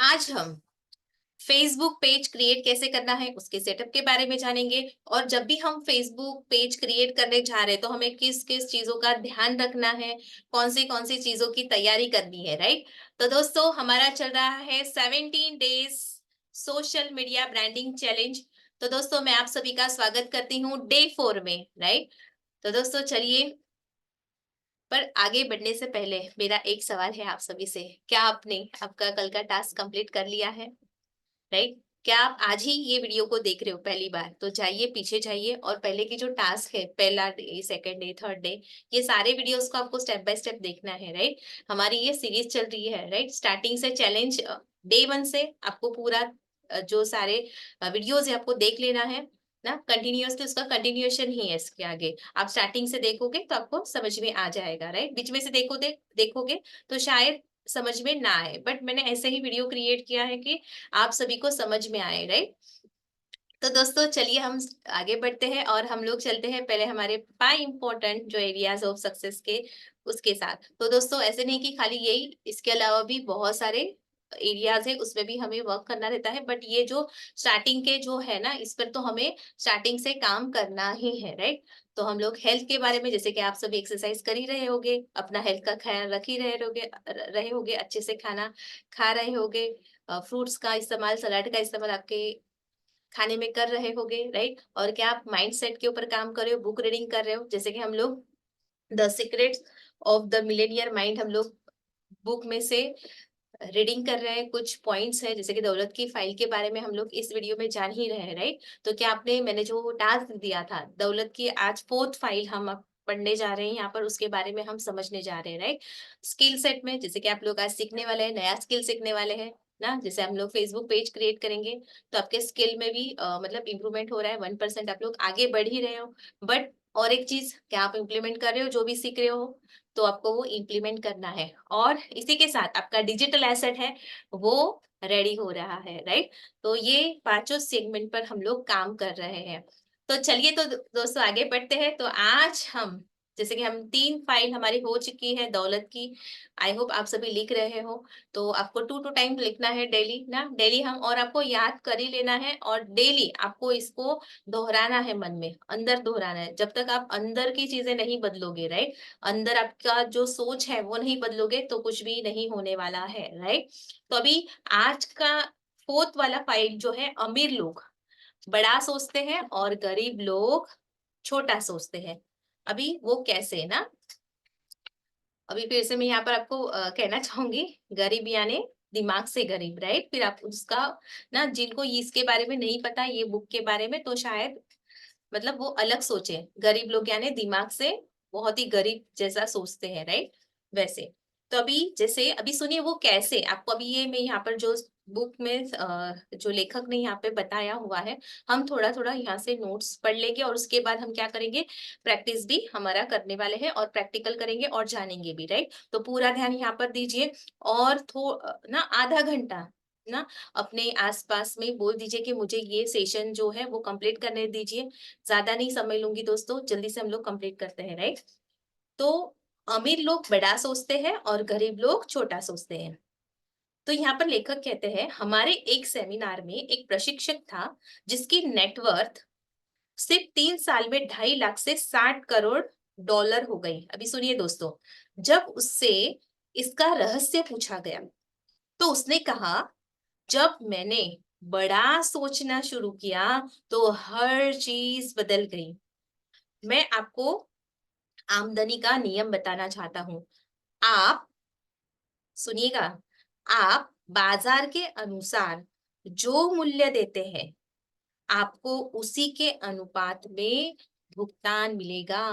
आज हम Facebook page create कैसे करना है उसके सेटअप के बारे में जानेंगे। और जब भी हम फेसबुक पेज क्रिएट करने जा रहे हैं तो हमें किस किस चीजों का ध्यान रखना है, कौन सी चीजों की तैयारी करनी है, राइट। तो दोस्तों हमारा चल रहा है 17 days social media branding challenge. तो दोस्तों मैं आप सभी का स्वागत करती हूँ डे 4 में, राइट। तो दोस्तों चलिए, पर आगे बढ़ने से पहले मेरा एक सवाल है आप सभी से। क्या आपने आपका कल का टास्क कंप्लीट कर लिया है, राइट। क्या आप आज ही ये वीडियो को देख रहे हो पहली बार, तो जाइए पीछे जाइए और पहले की जो टास्क है, पहला day, second day, third day, ये सारे वीडियोस को आपको स्टेप बाय स्टेप देखना है, राइट। हमारी ये सीरीज चल रही है, राइट। स्टार्टिंग से चैलेंज डे 1 से आपको पूरा जो सारे वीडियोस है आपको देख लेना है ना, कंटिन्यूअसली। उसका कंटिन्यूएशन ही है इसके आगे। आप स्टार्टिंग से देखोगे तो आपको समझ में आ जाएगा, राइट। बीच में से देखोगे तो शायद समझ में ना आए, बट मैंने ऐसे ही वीडियो क्रिएट किया है कि आप सभी को समझ में आए, राइट। तो दोस्तों चलिए हम आगे बढ़ते हैं और हम लोग चलते हैं पहले हमारे 5 इम्पोर्टेंट जो एरियाज ऑफ सक्सेस के उसके साथ। तो दोस्तों ऐसे नहीं कि खाली यही, इसके अलावा भी बहुत सारे एरियाज है, उसमें भी हमें वर्क करना रहता है। बट ये जो स्टार्टिंग के जो है ना, इस पर तो हमें स्टार्टिंग से काम करना ही है, राइट। तो हम लोग हेल्थ के बारे में, जैसे कि आप सभी एक्सरसाइज कर ही रहे होगे, अपना हेल्थ का ख्याल रख ही रहे होगे, अच्छे से खाना खा रहे होगे, फ्रूट्स का इस्तेमाल, सलाद का इस्तेमाल आपके खाने में कर रहे होगे, राइट। और क्या आप माइंड सेट के ऊपर काम कर रहे हो, बुक रीडिंग कर रहे हो, जैसे कि हम लोग the secrets of the Millionaire mind, हम लोग बुक में से रीडिंग कर रहे हैं। कुछ पॉइंट्स है जैसे कि दौलत की फाइल के बारे में हम लोग इस वीडियो में जान ही रहे हैं, राइट। तो क्या आपने, मैंने जो टास्क दिया था दौलत की, आज 4th फाइल हम अब पढ़ने जा रहे हैं यहाँ पर, उसके बारे में हम समझने जा रहे हैं, राइट। स्किल सेट में जैसे कि आप लोग आज सीखने वाले हैं, नया स्किल सीखने वाले हैं ना। जैसे हम लोग फेसबुक पेज क्रिएट करेंगे तो आपके स्किल में भी मतलब इम्प्रूवमेंट हो रहा है, 1% आप लोग आगे बढ़ ही रहे हो। बट और एक चीज, क्या आप इम्प्लीमेंट कर रहे हो जो भी सीख रहे हो, तो आपको वो इम्प्लीमेंट करना है। और इसी के साथ आपका डिजिटल एसेट है वो रेडी हो रहा है, राइट। तो ये पांचों सेगमेंट पर हम लोग काम कर रहे हैं। तो चलिए, तो दोस्तों आगे बढ़ते हैं। तो आज हम, जैसे कि हम 3 फाइल हमारी हो चुकी है दौलत की, आई होप आप सभी लिख रहे हो। तो आपको 2 टाइम लिखना है डेली ना, डेली हम, और आपको याद कर ही लेना है, और डेली आपको इसको दोहराना है, मन में अंदर दोहराना है। जब तक आप अंदर की चीजें नहीं बदलोगे, राइट, अंदर आपका जो सोच है वो नहीं बदलोगे तो कुछ भी नहीं होने वाला है, राइट। तो अभी आज का 4th वाला फाइल जो है, अमीर लोग बड़ा सोचते हैं और गरीब लोग छोटा सोचते हैं। अभी वो कैसे ना, अभी फिर से मैं यहाँ पर आपको कहना चाहूंगी, गरीब यानी दिमाग से गरीब, राइट। फिर आप उसका ना, जिनको इसके बारे में नहीं पता ये बुक के बारे में, तो शायद मतलब वो अलग सोचे। गरीब लोग यानी दिमाग से बहुत ही गरीब जैसा सोचते हैं, राइट, वैसे। तो अभी जैसे अभी सुनिए वो कैसे, आपको अभी ये मैं यहाँ पर जो बुक में जो लेखक ने यहाँ पे बताया हुआ है, हम थोड़ा थोड़ा यहाँ से नोट्स पढ़ लेंगे और उसके बाद हम क्या करेंगे, प्रैक्टिस भी हमारा करने वाले हैं और प्रैक्टिकल करेंगे और जानेंगे भी, राइट। तो पूरा ध्यान यहाँ पर दीजिए। और ना आधा घंटा ना अपने आसपास में बोल दीजिए कि मुझे ये सेशन जो है वो कंप्लीट करने दीजिए। ज्यादा नहीं समय लूंगी दोस्तों, जल्दी से हम लोग कंप्लीट करते हैं, राइट। तो अमीर लोग बड़ा सोचते हैं और गरीब लोग छोटा सोचते हैं। तो यहाँ पर लेखक कहते हैं, हमारे एक सेमिनार में एक प्रशिक्षक था जिसकी नेटवर्थ सिर्फ 3 साल में 2.5 लाख से 60 करोड़ डॉलर हो गई। अभी सुनिए दोस्तों, जब उससे इसका रहस्य पूछा गया तो उसने कहा, जब मैंने बड़ा सोचना शुरू किया तो हर चीज बदल गई। मैं आपको आमदनी का नियम बताना चाहता हूँ। आप सुनिएगा, आप बाजार के अनुसार जो मूल्य देते हैं, आपको उसी के अनुपात में भुगतान मिलेगा,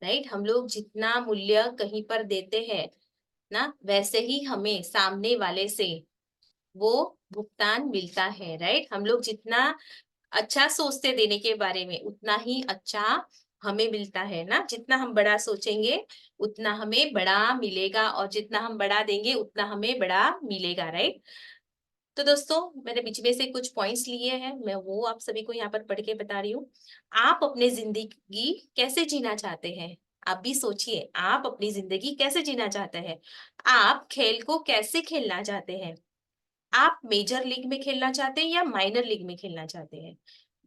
राइट। हम लोग जितना मूल्य कहीं पर देते हैं ना, वैसे ही हमें सामने वाले से वो भुगतान मिलता है, राइट। हम लोग जितना अच्छा सोचते देने के बारे में, उतना ही अच्छा हमें मिलता है ना। जितना हम बड़ा सोचेंगे उतना हमें बड़ा मिलेगा, और जितना हम बड़ा देंगे उतना हमें बड़ा मिलेगा, राइट। तो दोस्तों मैंने बीच में से कुछ पॉइंट्स लिए हैं, मैं वो आप सभी को यहाँ पर पढ़ के बता रही हूँ। आप अपनी जिंदगी कैसे जीना चाहते हैं, आप भी सोचिए, आप अपनी जिंदगी कैसे जीना चाहते हैं। आप खेल को कैसे खेलना चाहते हैं, आप मेजर लीग में खेलना चाहते हैं या माइनर लीग में खेलना चाहते हैं?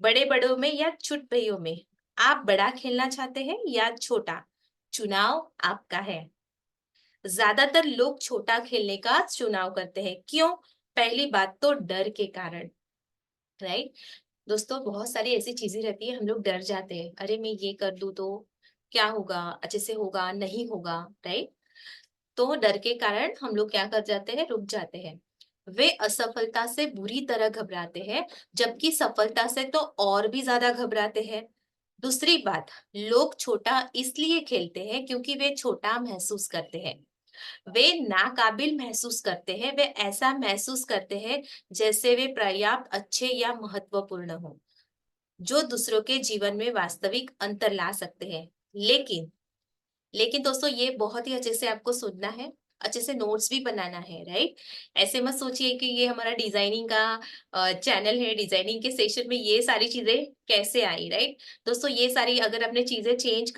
बड़े बड़ों में या छोटे भाइयों में? आप बड़ा खेलना चाहते हैं या छोटा? चुनाव आपका है। ज्यादातर लोग छोटा खेलने का चुनाव करते हैं, क्यों? पहली बात तो डर के कारण, राइट। दोस्तों, बहुत सारी ऐसी चीजें रहती है, हम लोग डर जाते हैं, अरे मैं ये कर दूं तो क्या होगा, अच्छे से होगा नहीं होगा, राइट। तो डर के कारण हम लोग क्या कर जाते हैं, रुक जाते हैं। वे असफलता से बुरी तरह घबराते हैं, जबकि सफलता से तो और भी ज्यादा घबराते हैं। दूसरी बात, लोग छोटा इसलिए खेलते हैं क्योंकि वे छोटा महसूस करते हैं। वे नाकाबिल महसूस करते हैं, वे ऐसा महसूस करते हैं जैसे वे पर्याप्त अच्छे या महत्वपूर्ण हो, जो दूसरों के जीवन में वास्तविक अंतर ला सकते हैं। लेकिन लेकिन दोस्तों, ये बहुत ही अच्छे से आपको सुनना है, अच्छे से नोट्स भी बनाना है, राइट। ऐसे मत सोचिए कि ये हमारा डिजाइनिंग का चैनल है, डिजाइनिंग के सेशन में ये सारी चीजें कैसे आई, राइट। दोस्तों, ये सारी अगर आपने चीजें चेंज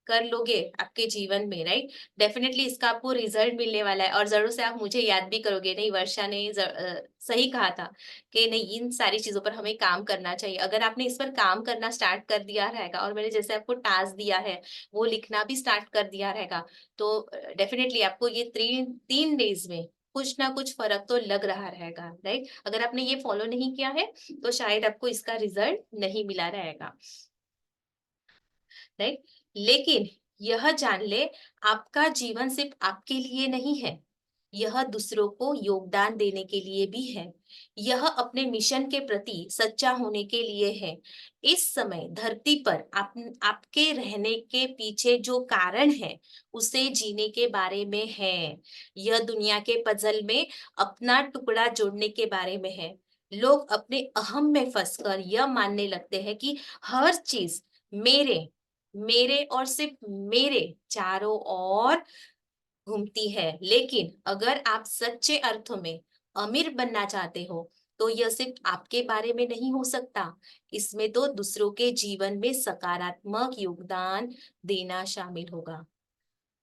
कर लोगे आपके जीवन में, राइट, डेफिनेटली इसका आपको रिजल्ट मिलने वाला है। और जरूर से आप मुझे याद भी करोगे, नहीं वर्षा ने सही कहा था कि नहीं, इन सारी चीजों पर हमें काम करना चाहिए। अगर आपने इस पर काम करना स्टार्ट कर दिया रहेगा, और मैंने जैसे आपको टास्क दिया है वो लिखना भी स्टार्ट कर दिया रहेगा, तो डेफिनेटली आपको ये 3 डेज में कुछ ना कुछ फर्क तो लग रहा रहेगा, राइट। अगर आपने ये फॉलो नहीं किया है तो शायद आपको इसका रिजल्ट नहीं मिला रहेगा, राइट। लेकिन यह जान ले, आपका जीवन सिर्फ आपके लिए नहीं है, यह दूसरों को योगदान देने के लिए भी है। यह अपने मिशन के प्रति सच्चा होने के लिए है। इस समय धरती पर आपके रहने के पीछे जो कारण है, उसे जीने के बारे में है। यह दुनिया के पजल में अपना टुकड़ा जोड़ने के बारे में है। लोग अपने अहम में फंसकर यह मानने लगते हैं कि हर चीज मेरे मेरे और सिर्फ मेरे चारों ओर घूमती है। लेकिन अगर आप सच्चे अर्थों में अमीर बनना चाहते हो, तो यह सिर्फ आपके बारे में नहीं हो सकता। इसमें तो दूसरों के जीवन में सकारात्मक योगदान देना शामिल होगा।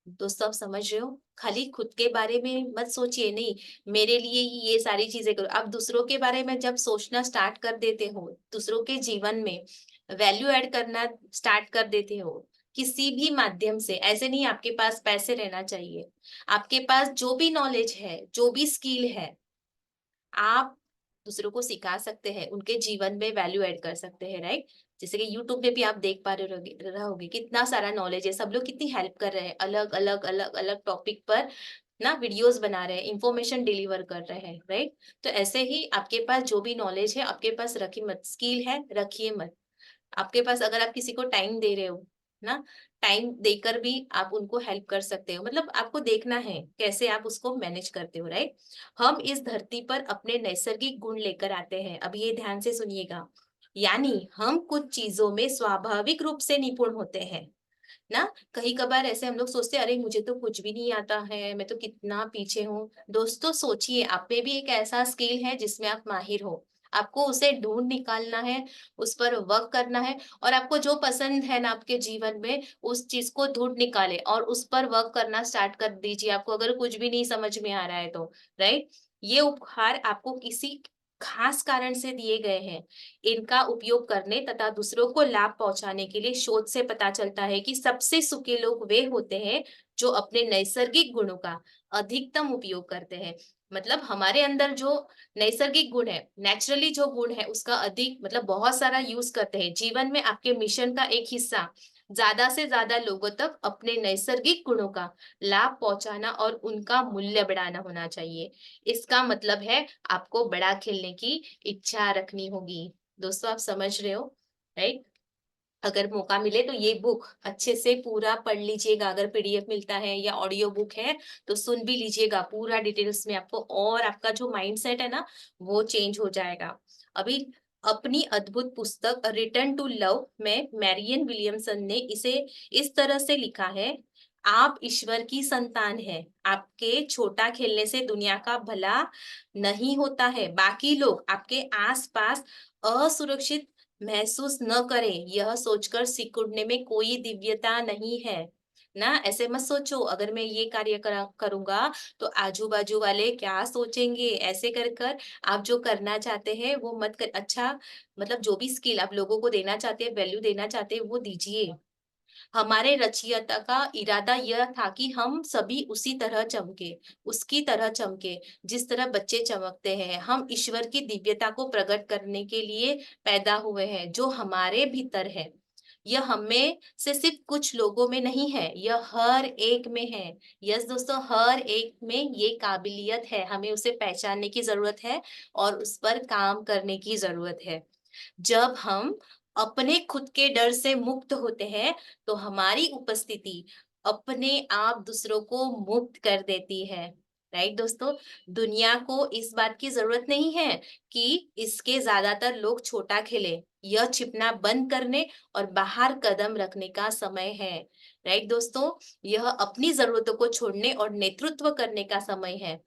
दोस्तों, आप समझ रहे हो, खाली खुद के बारे में मत सोचिए, नहीं मेरे लिए ही ये सारी चीजें करो। आप दूसरों के बारे में जब सोचना स्टार्ट कर देते हो, दूसरों के जीवन में वैल्यू ऐड करना स्टार्ट कर देते हो, किसी भी माध्यम से, ऐसे नहीं आपके पास पैसे रहना चाहिए, आपके पास जो भी नॉलेज है, जो भी स्किल है, आप दूसरों को सिखा सकते हैं, उनके जीवन में वैल्यू ऐड कर सकते हैं, राइट। जैसे कि यूट्यूब पे भी आप देख पा रहोगे कितना सारा नॉलेज है, सब लोग कितनी हेल्प कर रहे हैं, अलग अलग अलग अलग टॉपिक पर ना वीडियोस बना रहे हैं, इंफॉर्मेशन डिलीवर कर रहे हैं, राइट। तो ऐसे ही आपके पास जो भी नॉलेज है आपके पास रखिए मत, स्किल है रखिए मत। आपके पास अगर आप किसी को टाइम दे रहे हो ना, टाइम देकर भी आप उनको हेल्प कर सकते हो, मतलब आपको देखना है कैसे आप उसको मैनेज करते हो, राइट। हम इस धरती पर अपने नैसर्गिक गुण लेकर आते हैं, अब ये ध्यान से सुनिएगा। यानी हम कुछ चीजों में स्वाभाविक रूप से निपुण होते हैं ना। कहीं कभार ऐसे हम लोग सोचते हैं, अरे मुझे तो कुछ भी नहीं आता है, मैं तो कितना पीछे हूँ। दोस्तों, सोचिए आप में भी एक ऐसा स्किल है जिसमें आप माहिर हो, आपको उसे ढूंढ निकालना है, उस पर वर्क करना है। और आपको जो पसंद है ना आपके जीवन में, उस चीज को ढूंढ निकाले और उस पर वर्क करना स्टार्ट कर दीजिए, आपको अगर कुछ भी नहीं समझ में आ रहा है तो, राइट। ये उपहार आपको किसी खास कारण से दिए गए हैं। इनका उपयोग करने तथा दूसरों को लाभ पहुंचाने के लिए शोध से पता चलता है कि सबसे सुखी लोग वे होते हैं जो अपने नैसर्गिक गुणों का अधिकतम उपयोग करते हैं। मतलब हमारे अंदर जो नैसर्गिक गुण है, नेचुरली जो गुण है, उसका अधिक मतलब बहुत सारा यूज करते हैं जीवन में। आपके मिशन का एक हिस्सा ज्यादा से ज्यादा लोगों तक अपने नैसर्गिक गुणों का लाभ पहुंचाना और उनका मूल्य बढ़ाना होना चाहिए। इसका मतलब है आपको बड़ा खेलने की इच्छा रखनी होगी। दोस्तों, आप समझ रहे हो, राइट। अगर मौका मिले तो ये बुक अच्छे से पूरा पढ़ लीजिएगा, अगर पीडीएफ मिलता है या ऑडियो बुक है तो सुन भी लीजिएगा पूरा डिटेल्स में आपको, और आपका जो माइंडसेट है ना वो चेंज हो जाएगा। अभी अपनी अद्भुत पुस्तक रिटर्न टू लव में मैरियन विलियमसन ने इसे इस तरह से लिखा है, आप ईश्वर की संतान है, आपके छोटा खेलने से दुनिया का भला नहीं होता है। बाकी लोग आपके आसपास असुरक्षित महसूस न करें, यह सोचकर सिकुड़ने में कोई दिव्यता नहीं है। ना ऐसे मत सोचो, अगर मैं ये कार्य करूंगा तो आजू बाजू वाले क्या सोचेंगे, ऐसे कर कर आप जो करना चाहते हैं वो मत कर। अच्छा, मतलब जो भी स्किल आप लोगों को देना चाहते हैं, वैल्यू देना चाहते हैं, वो दीजिए। हमारे रचयिता का इरादा यह था कि हम सभी उसी तरह चमके, उसकी तरह चमके, जिस तरह बच्चे चमकते हैं। हम ईश्वर की दिव्यता को प्रकट करने के लिए पैदा हुए हैं, जो हमारे भीतर है। यह हमें से सिर्फ कुछ लोगों में नहीं है, यह हर एक में है। यस दोस्तों, हर एक में ये काबिलियत है, हमें उसे पहचानने की जरूरत है और उस पर काम करने की जरूरत है। जब हम अपने खुद के डर से मुक्त होते हैं तो हमारी उपस्थिति अपने आप दूसरों को मुक्त कर देती है। राइट दोस्तों, दुनिया को इस बात की जरूरत नहीं है कि इसके ज्यादातर लोग छोटा खेले। यह छिपना बंद करने और बाहर कदम रखने का समय है। राइट दोस्तों, यह अपनी जरूरतों को छोड़ने और नेतृत्व करने का समय है।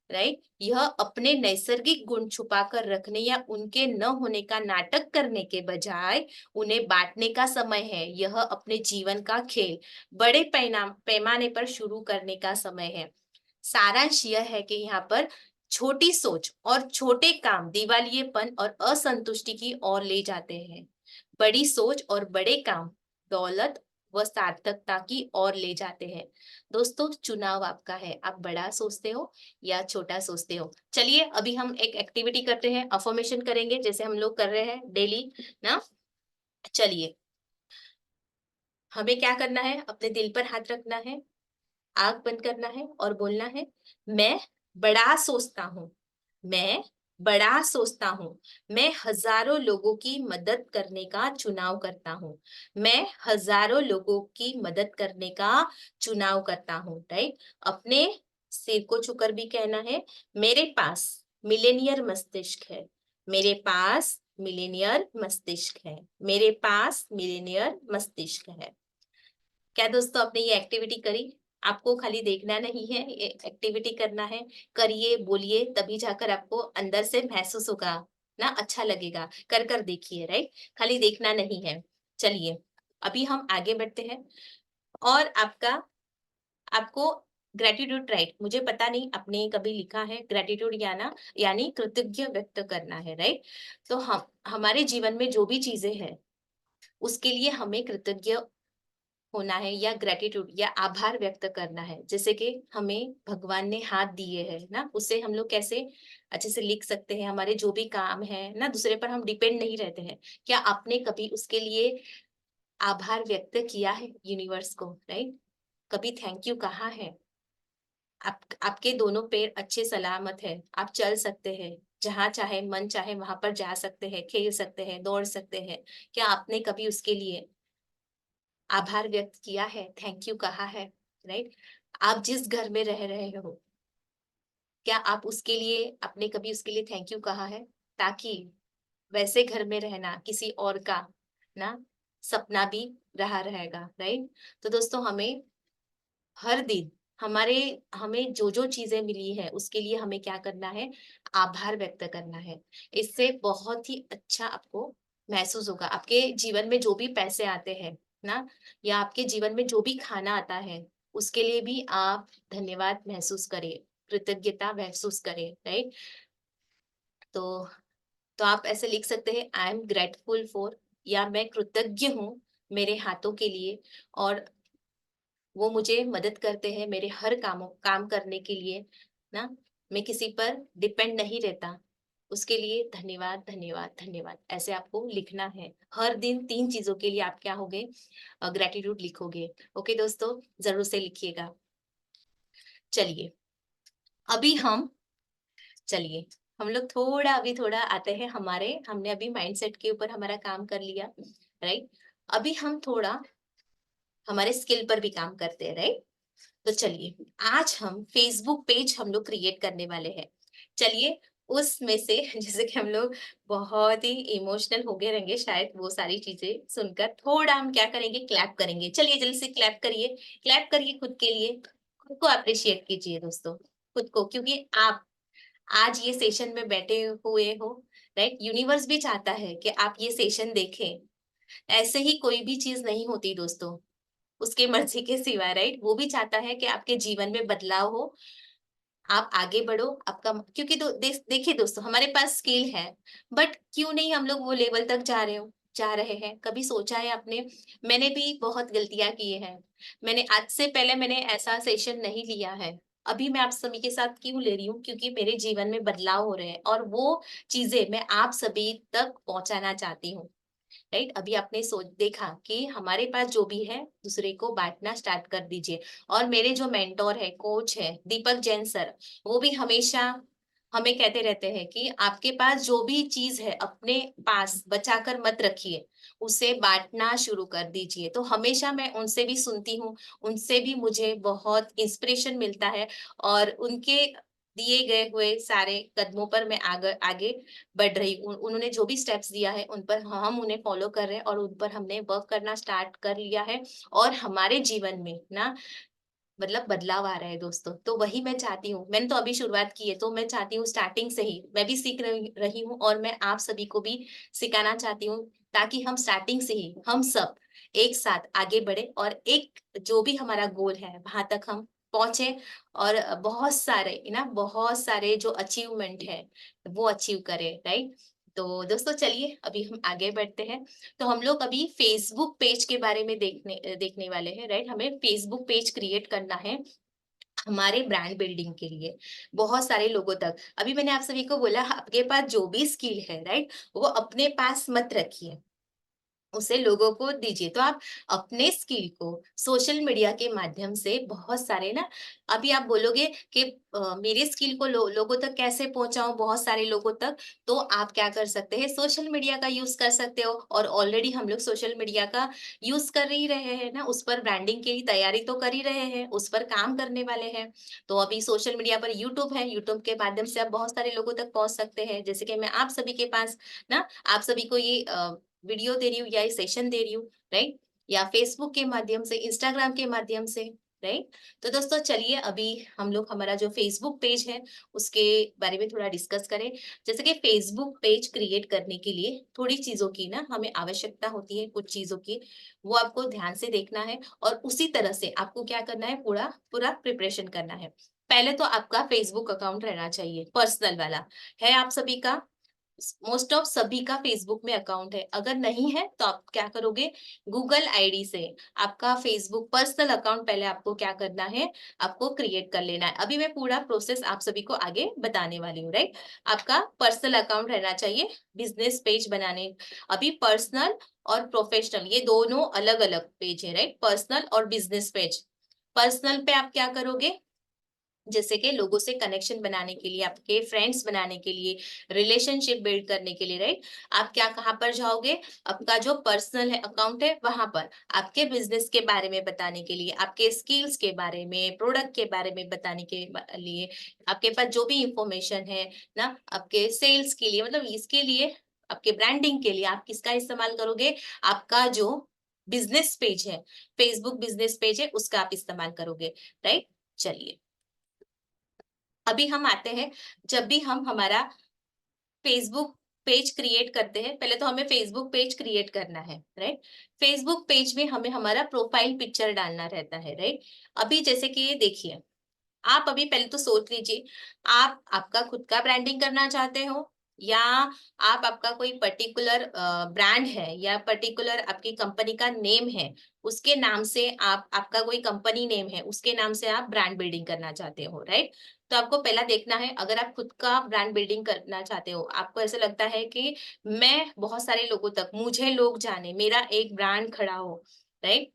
राइट, यह अपने नैसर्गिक गुण छुपा कर रखने या उनके न होने का नाटक करने के बजाय उन्हें बांटने का समय है। यह अपने जीवन का खेल बड़े पैमाने पर शुरू करने का समय है। सारांश यह है कि यहाँ पर छोटी सोच और छोटे काम दिवालियेपन और असंतुष्टि की ओर ले जाते हैं। बड़ी सोच और बड़े काम दौलत व सार्थकता की ओर ले जाते हैं। दोस्तों, चुनाव आपका है, आप बड़ा सोचते हो या छोटा सोचते हो। चलिए अभी हम एक एक्टिविटी करते हैं, अफर्मेशन करेंगे जैसे हम लोग कर रहे हैं डेली ना। चलिए, हमें क्या करना है, अपने दिल पर हाथ रखना है, आंख बंद करना है और बोलना है, मैं बड़ा सोचता हूँ। मैं बड़ा सोचता हूँ। मैं हजारों लोगों की मदद करने का चुनाव करता हूँ। मैं हजारों लोगों की मदद करने का चुनाव करता हूँ। राइट, अपने सिर को छूकर भी कहना है, मेरे पास मिलेनियर मस्तिष्क है। मेरे पास मिलेनियर मस्तिष्क है। मेरे पास मिलेनियर मस्तिष्क है। क्या दोस्तों, आपने ये एक्टिविटी करी? आपको खाली देखना नहीं है, ये एक्टिविटी करना है। करिए, बोलिए, तभी जाकर आपको अंदर से महसूस होगा ना, अच्छा लगेगा। कर कर देखिए। राइट, खाली देखना नहीं है। चलिए अभी हम आगे बढ़ते हैं। और आपको ग्रेटिट्यूड, राइट, मुझे पता नहीं आपने कभी लिखा है ग्रेटिट्यूड या ना, यानी कृतज्ञ व्यक्त करना है। राइट, तो हम हमारे जीवन में जो भी चीजें हैं उसके लिए हमें कृतज्ञ होना है या ग्रेटिट्यूड या आभार व्यक्त करना है। जैसे कि हमें भगवान ने हाथ दिए हैं ना, उससे हम लोग कैसे अच्छे से लिख सकते हैं। हमारे जो भी काम है ना, दूसरे पर हम डिपेंड नहीं रहते हैं। क्या आपने कभी उसके लिए आभार व्यक्त किया है यूनिवर्स को? राइट, कभी थैंक यू कहा है? आपके दोनों पैर अच्छे सलामत है, आप चल सकते हैं, जहां चाहे मन चाहे वहां पर जा सकते हैं, खेल सकते हैं, दौड़ सकते हैं। क्या आपने कभी उसके लिए आभार व्यक्त किया है, थैंक यू कहा है? राइट, आप जिस घर में रह रहे हो, क्या आप उसके लिए आपने कभी उसके लिए थैंक यू कहा है? ताकि वैसे घर में रहना किसी और का ना सपना भी रहा रहेगा। राइट, तो दोस्तों, हमें हर दिन हमारे हमें जो जो चीजें मिली है उसके लिए हमें क्या करना है, आभार व्यक्त करना है। इससे बहुत ही अच्छा आपको महसूस होगा। आपके जीवन में जो भी पैसे आते हैं ना, या आपके जीवन में जो भी खाना आता है, उसके लिए भी आप धन्यवाद महसूस करें, कृतज्ञता महसूस करें। राइट, तो आप ऐसे लिख सकते हैं, आई एम ग्रेटफुल फॉर, या मैं कृतज्ञ हूँ मेरे हाथों के लिए, और वो मुझे मदद करते हैं मेरे हर काम करने के लिए ना। मैं किसी पर डिपेंड नहीं रहता, उसके लिए धन्यवाद धन्यवाद धन्यवाद, ऐसे आपको लिखना है। हर दिन 3 चीजों के लिए आप क्या होगे, ग्रेटिट्यूड लिखोगे। ओके दोस्तों, जरूर से लिखिएगा। चलिए अभी हम चलिए हम लोग थोड़ा अभी थोड़ा आते हैं हमारे, हमने अभी माइंडसेट के ऊपर हमारा काम कर लिया। राइट, अभी हम थोड़ा हमारे स्किल पर भी काम करते हैं। राइट, तो चलिए आज हम फेसबुक पेज हम लोग क्रिएट करने वाले हैं। चलिए उसमें से जैसे कि हम लोग बहुत ही इमोशनल हो गए रहेंगे शायद वो सारी चीजें सुनकर, थोड़ा हम क्या करेंगे, क्लैप करेंगे। चलिए जल्दी से क्लैप करिए, क्लैप करिए खुद के लिए, खुद को अप्रिशिएट कीजिए दोस्तों, खुद को, क्योंकि आप आज ये सेशन में बैठे हुए हो। राइट, यूनिवर्स भी चाहता है कि आप ये सेशन देखें। ऐसे ही कोई भी चीज नहीं होती दोस्तों। उसके मर्जी के सिवा, राइट? वो भी चाहता है कि आपके जीवन में बदलाव हो, आप आगे बढ़ो, आपका क्योंकि देखिए दोस्तों, हमारे पास स्किल है, बट क्यों नहीं हम लोग वो लेवल तक जा रहे हैं? कभी सोचा है आपने? मैंने भी बहुत गलतियाँ किए हैं। मैंने आज से पहले मैंने ऐसा सेशन नहीं लिया है। अभी मैं आप सभी के साथ क्यों ले रही हूँ? क्योंकि मेरे जीवन में बदलाव हो रहे हैं और वो चीज़ें मैं आप सभी तक पहुँचाना चाहती हूँ। राइट? अभी आपने सोच देखा कि हमारे पास जो भी है दूसरे को बांटना स्टार्ट कर दीजिए। और मेरे जो मेंटोर है, कोच है दीपक जैन सर, वो भी हमेशा हमें कहते रहते हैं कि आपके पास जो भी चीज है अपने पास बचाकर मत रखिए, उसे बांटना शुरू कर दीजिए। तो हमेशा मैं उनसे भी सुनती हूँ, उनसे भी मुझे बहुत इंस्पिरेशन मिलता है और उनके दिए गए हुए सारे कदमों पर मैं आगे बढ़ रही हूँ। उन्होंने जो भी स्टेप्स दिया है उन पर हम उन्हें फॉलो कर रहे हैं और उन पर हमने वर्क करना स्टार्ट कर लिया है और हमारे जीवन में ना मतलब बदलाव आ रहा है दोस्तों। तो वही मैं चाहती हूँ। मैंने तो अभी शुरुआत की है, तो मैं चाहती हूँ स्टार्टिंग से ही मैं भी सीख रही रही हूँ और मैं आप सभी को भी सिखाना चाहती हूँ, ताकि हम स्टार्टिंग से ही हम सब एक साथ आगे बढ़े और एक जो भी हमारा गोल है वहां तक हम पहुंचे और बहुत सारे जो अचीवमेंट है वो अचीव करें, राइट? तो दोस्तों चलिए अभी हम आगे बढ़ते हैं। तो हम लोग अभी फेसबुक पेज के बारे में देखने वाले हैं, राइट? हमें फेसबुक पेज क्रिएट करना है हमारे ब्रांड बिल्डिंग के लिए बहुत सारे लोगों तक। अभी मैंने आप सभी को बोला आपके पास जो भी स्किल है, राइट, वो अपने पास मत रखिए, उसे लोगों को दीजिए। तो आप अपने स्किल को सोशल मीडिया के माध्यम से बहुत सारे ना, अभी आप बोलोगे कि मेरे स्किल को लोगों तक कैसे पहुंचाऊं बहुत सारे लोगों तक, तो आप क्या कर सकते हैं, सोशल मीडिया का यूज कर सकते हो। और ऑलरेडी हम लोग सोशल मीडिया का यूज कर ही रहे हैं ना, उस पर ब्रांडिंग की तैयारी तो कर ही रहे हैं, उस पर काम करने वाले हैं। तो अभी सोशल मीडिया पर यूट्यूब है, यूट्यूब के माध्यम से आप बहुत सारे लोगों तक पहुंच सकते हैं। जैसे कि मैं आप सभी के पास ना, आप सभी को ये वीडियो दे रही हूँ या ये सेशन दे रही हूँ, राइट? या फेसबुक के माध्यम से, इंस्टाग्राम के माध्यम से, राइट? तो दोस्तों चलिए अभी हम लोग हमारा जो फेसबुक पेज है उसके बारे में थोड़ा डिस्कस करें। जैसे कि फेसबुक पेज क्रिएट करने के लिए थोड़ी चीजों की ना हमें आवश्यकता होती है, कुछ चीजों की, वो आपको ध्यान से देखना है और उसी तरह से आपको क्या करना है, पूरा पूरा प्रिपरेशन करना है। पहले तो आपका फेसबुक अकाउंट रहना चाहिए, पर्सनल वाला। है आप सभी का? मोस्ट ऑफ सभी का फेसबुक में अकाउंट है। अगर नहीं है तो आप क्या करोगे, गूगल आईडी से आपका फेसबुक पर्सनल अकाउंट पहले आपको क्या करना है, आपको क्रिएट कर लेना है। अभी मैं पूरा प्रोसेस आप सभी को आगे बताने वाली हूँ, राइट? आपका पर्सनल अकाउंट रहना चाहिए बिजनेस पेज बनाने। अभी पर्सनल और प्रोफेशनल ये दोनों अलग अलग पेज है, राइट? पर्सनल और बिजनेस पेज। पर्सनल पे आप क्या करोगे, जैसे कि लोगों से कनेक्शन बनाने के लिए, आपके फ्रेंड्स बनाने के लिए, रिलेशनशिप बिल्ड करने के लिए, राइट? आप क्या कहाँ पर जाओगे, आपका जो पर्सनल है अकाउंट है वहां पर आपके बिजनेस के बारे में बताने के लिए, आपके स्किल्स के बारे में, प्रोडक्ट के बारे में बताने के लिए, आपके पास जो भी इंफॉर्मेशन है ना, आपके सेल्स के लिए, मतलब इसके लिए, आपके ब्रांडिंग के लिए आप किसका इस्तेमाल करोगे, आपका जो बिजनेस पेज है, फेसबुक बिजनेस पेज है, उसका आप इस्तेमाल करोगे, राइट? चलिए अभी हम आते हैं, जब भी हम हमारा फेसबुक पेज क्रिएट करते हैं, पहले तो हमें फेसबुक पेज क्रिएट करना है, राइट? फेसबुक पेज में हमें हमारा प्रोफाइल पिक्चर डालना रहता है, राइट? अभी जैसे कि ये देखिए, आप अभी पहले तो सोच लीजिए, आप आपका खुद का ब्रांडिंग करना चाहते हो या आप आपका कोई पर्टिकुलर ब्रांड है या पर्टिकुलर आपकी कंपनी का नेम है, उसके नाम से आप, आपका कोई कंपनी नेम है उसके नाम से आप ब्रांड बिल्डिंग करना चाहते हो, राइट? तो आपको पहला देखना है, अगर आप खुद का ब्रांड बिल्डिंग करना चाहते हो, आपको ऐसा लगता है कि मैं बहुत सारे लोगों तक, मुझे लोग जाने, मेरा एक ब्रांड खड़ा हो, राइट?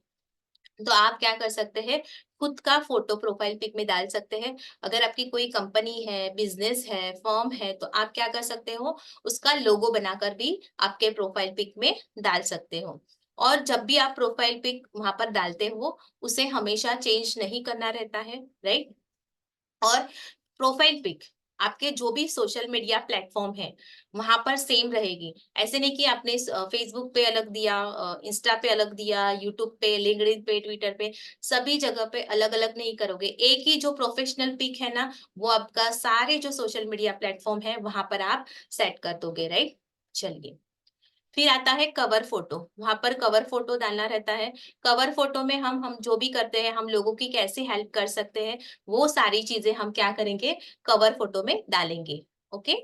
तो आप क्या कर सकते हैं, खुद का फोटो प्रोफाइल पिक में डाल सकते हैं। अगर आपकी कोई कंपनी है, बिजनेस है, फर्म है, तो आप क्या कर सकते हो, उसका लोगो बनाकर भी आपके प्रोफाइल पिक में डाल सकते हो। और जब भी आप प्रोफाइल पिक वहां पर डालते हो, उसे हमेशा चेंज नहीं करना रहता है, राइट? और प्रोफाइल पिक आपके जो भी सोशल मीडिया प्लेटफॉर्म है वहां पर सेम रहेगी। ऐसे नहीं कि आपने फेसबुक पे अलग दिया, इंस्टा पे अलग दिया, यूट्यूब पे, लिंक्डइन पे, ट्विटर पे, सभी जगह पे अलग अलग नहीं करोगे। एक ही जो प्रोफेशनल पिक है ना, वो आपका सारे जो सोशल मीडिया प्लेटफॉर्म है वहां पर आप सेट कर दोगे, राइट? चलिए फिर आता है कवर फोटो, वहाँ पर कवर फोटो डालना रहता है। कवर फोटो में हम जो भी करते हैं, हम लोगों की कैसे हेल्प कर सकते हैं, वो सारी चीज़ें हम क्या करेंगे, कवर फोटो में डालेंगे। ओके?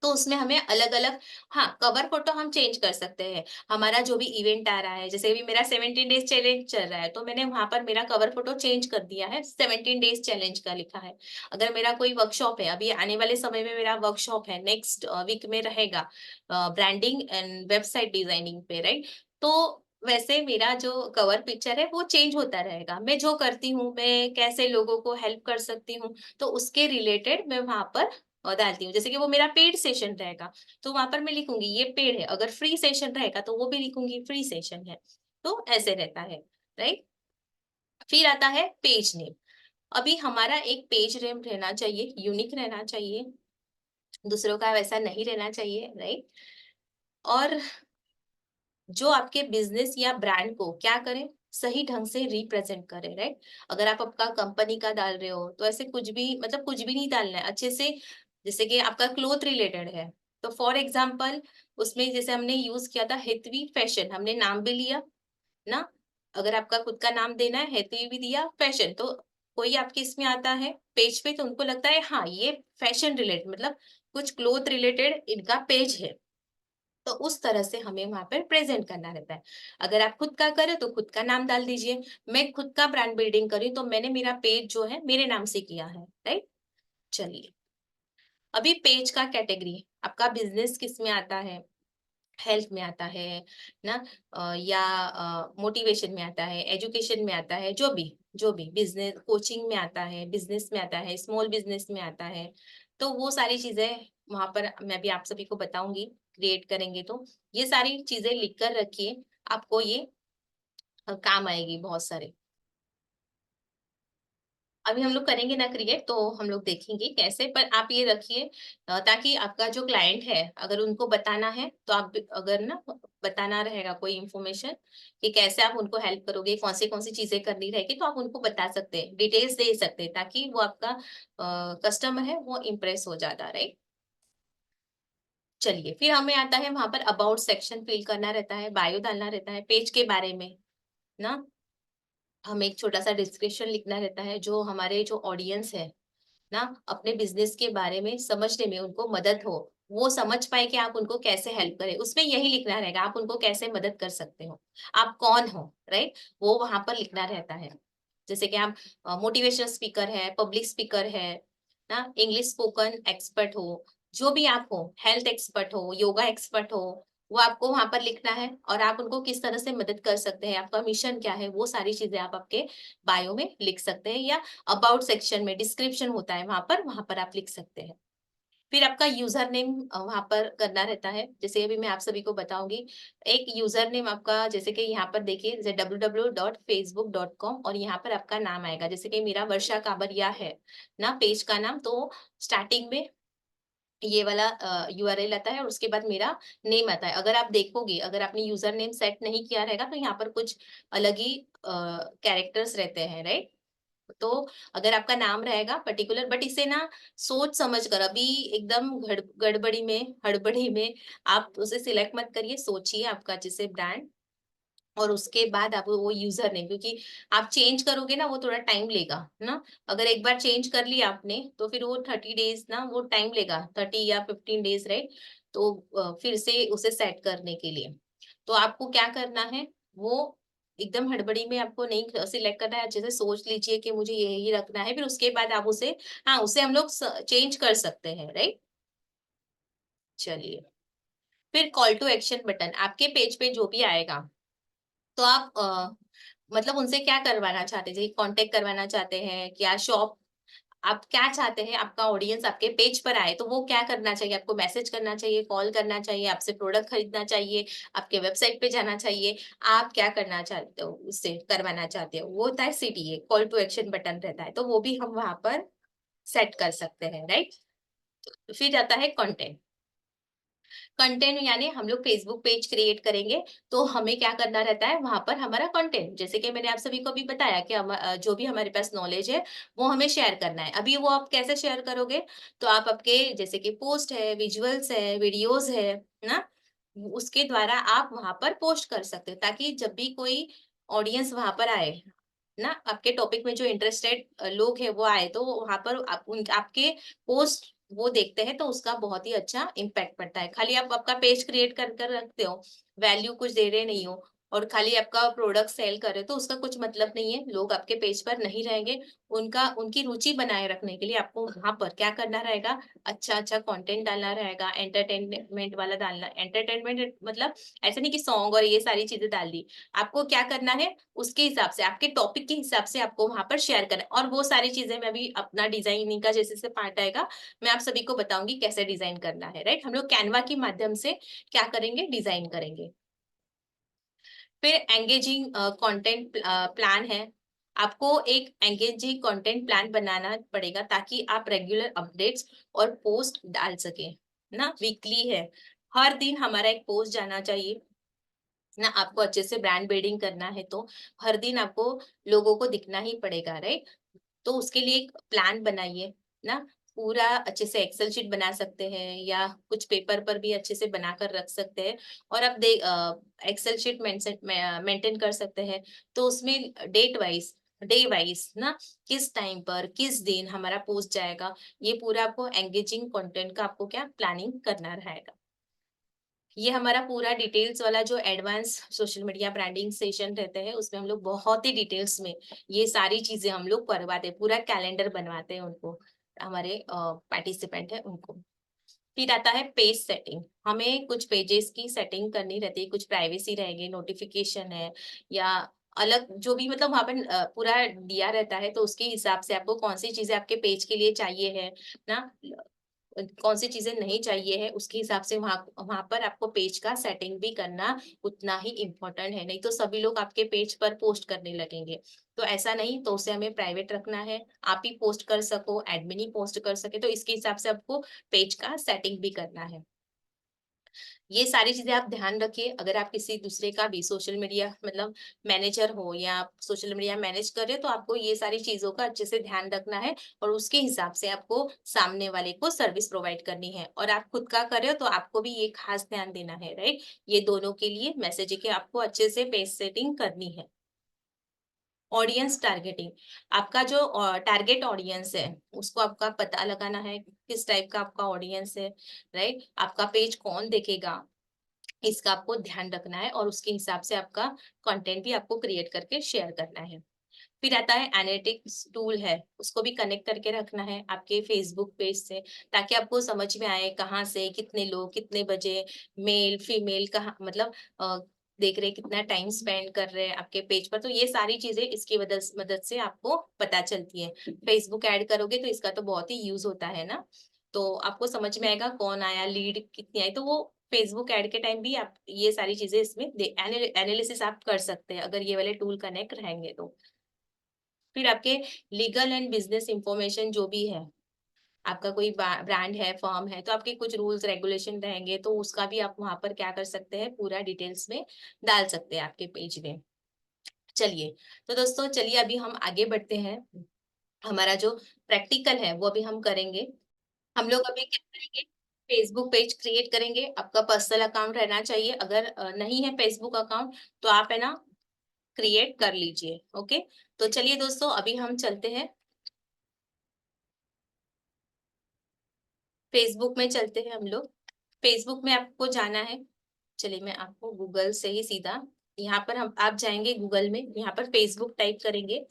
तो उसमें हमें अलग-अलग हाँ, कवर फ़ोटो हम चेंज कर सकते हैं। हमारा जो भी इवेंट आ रहा है, जैसे अभी मेरा 17 डेज़ चैलेंज चल रहा है, तो मैंने वहाँ पर मेरा कवर फ़ोटो चेंज कर दिया है, 17 डेज़ चैलेंज का लिखा है। अगर मेरा कोई वर्कशॉप है, अभी आने वाले समय में मेरा वर्कशॉप है, नेक्स्ट वीक में रहेगा ब्रांडिंग एंड वेबसाइट डिज़ाइनिंग पे, राइट? तो वैसे मेरा जो कवर पिक्चर है, वो चेंज होता रहेगा। मैं जो करती हूँ, मैं कैसे लोगों को हेल्प कर सकती हूँ, तो उसके रिलेटेड मैं वहाँ पर डालती हूँ। जैसे कि वो मेरा पेड सेशन रहेगा, तो वहाँ पर मैं लिखूँगी ये पेड है, अगर फ्री सेशन रहेगा तो वो भी लिखूँगी फ्री सेशन है। तो ऐसे रहता है, राइट? फिर आता है पेज नेम। अभी हमारा एक पेज नेम रहना चाहिए, यूनिक रहना चाहिए, दूसरों का वैसा नहीं रहना चाहिए, राइट? और जो आपके बिज़नेस या ब्रांड को क्या करें, सही ढंग से रिप्रेज़ेंट करें, राइट? अगर आप आपका कंपनी का डाल रहे हो, तो ऐसे कुछ भी मतलब कुछ भी नहीं डालना है, अच्छे से जैसे कि आपका क्लॉथ रिलेटेड है, तो फॉर एग्ज़ाम्पल उसमें जैसे हमने यूज़ किया था हितवी फैशन, हमने नाम भी लिया ना? अगर आपका खुद का नाम देना है, हितवी भी दिया, फैशन, तो कोई आपके इसमें आता है पेज पे तो उनको लगता है हाँ, ये फैशन रिलेटेड मतलब कुछ क्लॉथ रिलेटेड इनका पेज है। तो उस तरह से हमें वहाँ पर प्रेज़ेंट करना रहता है। अगर आप खुद का करें तो खुद का नाम डाल दीजिए। मैं खुद का ब्रांड बिल्डिंग कर रही हूँ तो मैंने मेरा पेज जो है मेरे नाम से किया है, राइट? चलिए, अभी पेज का कैटेगरी आपका बिज़नेस किसमें आता है? हेल्थ में आता है ना या मोटिवेशन में आता है, एजुकेशन में आता है, जो भी बिज़नेस कोचिंग में आता है, बिज़नेस में आता है, स्मॉल बिज़नेस में आता है। तो वो सारी चीज़ें वहाँ पर मैं भी आप सभी को बताऊँगी, क्रिएट करेंगे तो। ये सारी चीज़ें लिख कर रखिए, आपको ये काम आएगी बहुत सारे। अभी हम लोग करेंगे ना क्रिएट तो हम लोग देखेंगे कैसे पर आप ये रखिए ताकि आपका जो क्लाइंट है अगर उनको बताना है तो आप अगर ना बताना रहेगा कोई इन्फॉर्मेशन कि कैसे आप उनको हेल्प करोगे कौन सी चीजें करनी रहेगी तो आप उनको बता सकते हैं डिटेल्स दे सकते हैं ताकि वो आपका कस्टमर है वो इम्प्रेस हो जाता है राइट चलिए फिर हमें आता है वहां पर अबाउट सेक्शन फिल करना रहता है बायो डालना रहता है पेज के बारे में ना हमें एक छोटा सा डिस्क्रिप्शन लिखना रहता है जो हमारे जो ऑडियंस है ना अपने बिजनेस के बारे में समझने में उनको मदद हो वो समझ पाए कि आप उनको कैसे हेल्प करें उसमें यही लिखना रहेगा आप उनको कैसे मदद कर सकते हो आप कौन हो राइट वो वहां पर लिखना रहता है जैसे कि आप मोटिवेशनल स्पीकर है पब्लिक स्पीकर है ना इंग्लिश स्पोकन एक्सपर्ट हो जो भी आप हो हेल्थ एक्सपर्ट हो योगा एक्सपर्ट हो वो आपको वहां पर लिखना है और आप उनको किस तरह से मदद कर सकते हैं आपका मिशन क्या है वो सारी चीजें आप आपके बायो में लिख सकते हैं या अबाउट सेक्शन में डिस्क्रिप्शन होता है वहां पर आप लिख सकते हैं फिर आपका यूजर नेम वहां पर करना रहता है जैसे अभी मैं आप सभी को बताऊंगी एक यूजर नेम आपका जैसे कि यहाँ पर देखिए जैसे www.facebook.com और यहाँ पर आपका नाम आएगा जैसे कि मेरा वर्षा काबरिया है ना पेज का नाम तो स्टार्टिंग में ये वाला यूआरएल आता है और उसके बाद मेरा नेम आता है अगर आप देखोगे अगर आपने यूजर नेम सेट नहीं किया रहेगा तो यहाँ पर कुछ अलग ही कैरेक्टर्स रहते हैं राइट तो अगर आपका नाम रहेगा पर्टिकुलर बट इसे ना सोच समझ कर अभी एकदम गड़बड़ी में हड़बड़ी में आप उसे सिलेक्ट मत करिए सोचिए आपका जैसे ब्रांड और उसके बाद आप वो यूजर नेम क्योंकि आप चेंज करोगे ना वो थोड़ा टाइम लेगा ना अगर एक बार चेंज कर लिया आपने तो फिर वो 30 डेज ना वो टाइम लेगा 30 या 15 डेज राइट तो फिर से उसे सेट करने के लिए तो आपको क्या करना है वो एकदम हड़बड़ी में आपको नहीं सिलेक्ट करना है अच्छे से सोच लीजिए कि मुझे यही रखना है फिर उसके बाद आप उसे हाँ उसे हम लोग चेंज कर सकते हैं राइट चलिए फिर कॉल टू एक्शन बटन आपके पेज पे जो भी आएगा तो आप मतलब उनसे क्या करवाना चाहते हैं? जैसे कॉन्टैक्ट करवाना चाहते हैं, क्या शॉप आप क्या चाहते हैं आपका ऑडियंस आपके पेज पर आए, तो वो क्या करना चाहिए? आपको मैसेज करना चाहिए, कॉल करना चाहिए, आपसे प्रोडक्ट खरीदना चाहिए, आपके वेबसाइट पे जाना चाहिए, आप क्या करना चाहते हो उससे करवाना चाहते हो? वो होता है CTA, call to action button रहता है, तो वो भी हम वहाँ पर सेट कर सकते हैं, राइट? फिर आता है कंटेंट। कंटेंट यानी हम लोग फेसबुक पेज क्रिएट करेंगे तो हमें क्या करना रहता है वहां पर हमारा कंटेंट जैसे कि मैंने आप सभी को भी बताया कि जो भी हमारे पास नॉलेज है वो हमें शेयर करना है अभी वो आप कैसे शेयर करोगे तो आप आपके जैसे कि पोस्ट है विजुअल्स है वीडियोस है ना उसके द्वारा आप वहाँ पर पोस्ट कर सकते हो, ताकि जब भी कोई ऑडियंस वहाँ पर आए, ना आपके टॉपिक में जो इंटरेस्टेड लोग हैं वो आए, तो वहाँ पर आपके पोस्ट वो देखते हैं, तो उसका बहुत ही अच्छा इम्पैक्ट पड़ता है। खाली आप आपका पेज क्रिएट कर कर रखते हो, वैल्यू कुछ दे रहे नहीं हो और खाली आपका प्रोडक्ट सेल कर रहे हो, तो उसका कुछ मतलब नहीं है। लोग आपके पेज पर नहीं रहेंगे। उनकी रुचि बनाए रखने के लिए आपको वहाँ पर क्या करना रहेगा, अच्छा-अच्छा कंटेंट डालना रहेगा, एंटरटेनमेंट वाला डालना। एंटरटेनमेंट मतलब ऐसा नहीं कि सॉन्ग और ये सारी चीज़ें डाल दी। आपको क्या करना है, उसके हिसाब से, आपके टॉपिक के हिसाब से आपको वहाँ पर शेयर करना है, और वो सारी चीज़ें मैं अभी अपना डिज़ाइनिंग का जैसे-जैसे पार्ट आएगा, मैं आप सभी को बताऊँगी कैसे डिज़ाइन करना है, राइट? हम लोग कैनवा के माध्यम से क्या करेंगे, डिज़ाइन करेंगे। फिर एंगेजिंग कंटेंट प्लान है। आपको एक एंगेजिंग कंटेंट प्लान बनाना पड़ेगा, ताकि आप रेगुलर अपडेट्स और पोस्ट डाल सकें, ना? वीकली है, हर दिन हमारा एक पोस्ट जाना चाहिए, ना? आपको अच्छे से ब्रांड बिल्डिंग करना है, तो हर दिन आपको लोगों को दिखना ही पड़ेगा, राइट? तो उसके लिए एक प्लान बनाइए, ना? पूरा अच्छे से एक्सेल शीट बना सकते हैं, या कुछ पेपर पर भी अच्छे से बनाकर रख सकते हैं, और आप एक्सेल शीट मेंटेन कर सकते हैं। तो उसमें डे वाइज़, ना, किस टाइम पर, किस दिन हमारा पोस्ट जाएगा, ये पूरा आपको एंगेजिंग कंटेंट का आपको क्या प्लानिंग करना रहेगा। ये हमारा पूरा डिटेल्स वाला जो advance social media branding session रहते हैं, उसमें हम लोग बहुत ही डिटेल्स में ये सारी चीज़ें हम लोग करवाते हैं, पूरा कैलेंडर बनवाते हैं उनको, हमारे पार्टिसिपेंट हैं उनको। फिर आता है पेज सेटिंग। हमें कुछ पेजेस की सेटिंग करनी रहती है, कुछ प्राइवेसी रहेगी, नोटिफ़िकेशन है, या अलग जो भी मतलब वहाँ पे पूरा दिया रहता है, तो उसके हिसाब से आपको कौन-सी चीज़ें आपके पेज के लिए चाहिए है, ना? कौन-सी चीज़ें नहीं चाहिए है, उसके हिसाब से वहाँ वहाँ पर आपको पेज का सेटिंग भी करना उतना ही इम्पोर्टेंट है, नहीं तो सभी लोग आपके पेज पर पोस्ट करने लगेंगे। तो ऐसा नहीं, तो उसे हमें प्राइवेट रखना है, आप ही पोस्ट कर सको, एडमिन ही पोस्ट कर सके, तो इसके हिसाब से आपको पेज का सेटिंग भी करना है। ये सारी चीज़ें आप ध्यान रखिए, अगर आप किसी दूसरे का भी सोशल मीडिया मतलब मैनेजर हो, या आप सोशल मीडिया मैनेज कर रहे हो, तो आपको ये सारी चीज़ों का अच्छे से ध्यान रखना है, और उसके हिसाब से आपको सामने वाले को सर्विस प्रोवाइड करनी है, और आप खुद का कर रहे हो तो आपको भी ये खास ध्यान देना है, राइट? ये दोनों के लिए मैसेज है कि आपको अच्छे से पेज सेटिंग करनी है। ऑडियंस टारगेटिंग, आपका जो टारगेट ऑडियंस है, उसको आपका पता लगाना है, किस टाइप का आपका ऑडियंस है, राइट? आपका पेज कौन देखेगा, इसका आपको ध्यान रखना है, और उसके हिसाब से आपका कंटेंट भी आपको क्रिएट करके शेयर करना है। फिर आता है एनालिटिक्स टूल है, उसको भी कनेक्ट करके रखना है आपके फेसबुक पेज से, ताकि आपको समझ में आए कहाँ से कितने लोग, कितने बजे, मेल, फीमेल कहाँ मतलब देख रहे हैं, कितना टाइम स्पेंड कर रहे हैं आपके पेज पर। तो ये सारी चीज़ें इसकी मदद से आपको पता चलती है। फेसबुक ऐड करोगे तो इसका तो बहुत ही यूज़ होता है ना, तो आपको समझ में आएगा कौन आया, लीड कितनी आई, तो वो फेसबुक ऐड के टाइम भी आप ये सारी चीज़ें इसमें एनालिसिस आप कर सकते हैं, अगर ये वाले टूल कनेक्ट रहेंगे तो। फिर आपके लीगल एंड बिज़नेस इन्फॉर्मेशन जो भी है, आपका कोई ब्रांड है, फर्म है, तो आपके कुछ रूल्स रेगुलेशन रहेंगे, तो उसका भी आप वहाँ पर क्या कर सकते हैं, पूरा डिटेल्स में डाल सकते हैं आपके पेज में। चलिए, तो दोस्तों चलिए अभी हम आगे बढ़ते हैं। हमारा जो प्रैक्टिकल है वो अभी हम करेंगे। हम लोग अभी क्या करेंगे, फेसबुक पेज क्रिएट करेंगे। आपका पर्सनल अकाउंट रहना चाहिए, अगर नहीं है फेसबुक अकाउंट तो आप है ना क्रिएट कर लीजिए, ओके? तो चलिए दोस्तों अभी हम चलते हैं, फेसबुक में चलते हैं हम लोग। फेसबुक में आपको जाना है, चलिए मैं आपको गूगल से ही सीधा यहाँ पर हम आप जाएँगे गूगल में, यहाँ पर फेसबुक टाइप करेंगे।